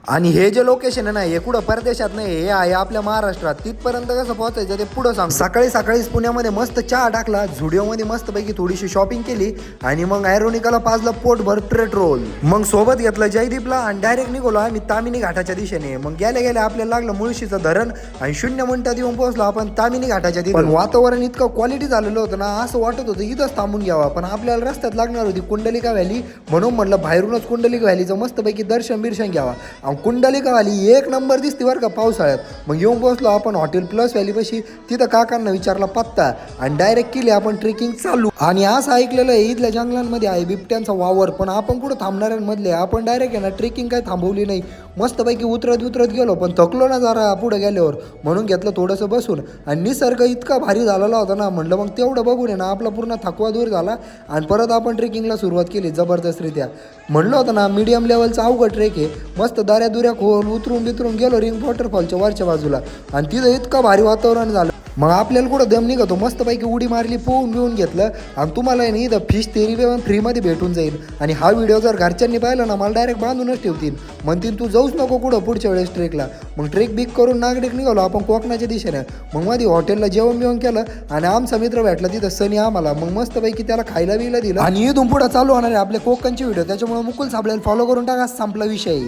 आणि हे जे लोकेशन आहे ना हे कुठं परदेशात नाही, हे आहे आपल्या महाराष्ट्रात. तिथपर्यंत कसं पोहोचायचं ते पुढं सांग. सकाळी सकाळीच पुण्यामध्ये मस्त चहा टाकला, झुडिओमध्ये मस्तपैकी थोडीशी शॉपिंग केली आणि मग ॲरोनिकाला पाजलं पोटभर ट्रेट रोल. मग सोबत घेतलं जयदीपला आणि डायरेक्ट निघालो आम्ही तामिनी घाटाच्या दिशेने. मग गेल्या गेल्या आपल्याला लागलं मुळशीचं धरण आणि 0 मिनिटात येऊन पोहोचलो आपण तामिनी घाटाच्या तिथे. पण वातावरण इतकं क्वालिटी झालेलं होतं ना, असं वाटत होतं इथंच थांबून घ्यावा. पण आपल्याला रस्त्यात लागणार होती कुंडलिका व्हॅली, म्हणून म्हणलं बाहेरूनच कुंडलिका व्हॅलीचं मस्तपैकी दर्शन बिर्शन घ्यावा. कुंडलिका व्हॅली एक नंबर दिसते बरं का पावसाळ्यात. मग येऊन पोहोचलो आपण हॉटेल प्लस व्हॅलीपाशी. तिथं काकांना विचारला पत्ता आणि डायरेक्ट केली आपण ट्रेकिंग चालू. आणि असं ऐकलेलं आहे इथल्या जंगलांमध्ये आहे बिबट्यांचा वावर, पण आपण कुठं थांबणाऱ्यांमधले. आपण डायरेक्ट आहे ना ट्रेकिंग काय थांबवली नाही, मस्तपैकी उतरत गेलो. पण थकलो ना जरा पुढे गेल्यावर, म्हणून घेतलं थोडंसं बसून. आणि निसर्ग इतका भारी झालेला होता ना, म्हणलं मग तेवढं बघून आहे ना आपला पूर्ण थकवा दूर झाला. आणि परत आपण ट्रेकिंगला सुरुवात केली जबरदस्तरित्या. म्हणलं होतं ना मीडियम लेवलचा अवघड ट्रेक आहे. मस्त दाऱ्या दुऱ्या खोल उतरून गेलो रिंग वॉटरफॉलच्या वरच्या बाजूला. आणि तिथं इतकं भारी वातावरण झालं. मग आपल्याला कुठं दम निघतो, मस्तपैकी उडी मारली, पोहून घेतलं. आणि तुम्हाला नाही इथं फिश थेरपी पण फ्रीमध्ये भेटून जाईल. आणि हा व्हिडिओ जर घरच्यांनी पाहिला ना, मला डायरेक्ट बांधूनच ठेवतील, म्हणतील तू जाऊच नको कुठं पुढच्या वेळेस ट्रेकला. मग ट्रेक बिक करून नागरिक निघालो आपण कोकणाच्या दिशेने. मग मध्ये हॉटेलला जेवण केलं आणि आमचा मित्र भेटला तिथं सनी आम्हाला. मग मस्तपैकी त्याला खायला बिला दिलं. आणि इथून पुढं चालू होणार आहे आपले कोकणचे व्हिडिओ. त्याच्यामुळे मुकुल साबळेला फॉलो करून टाका, संपला विषय.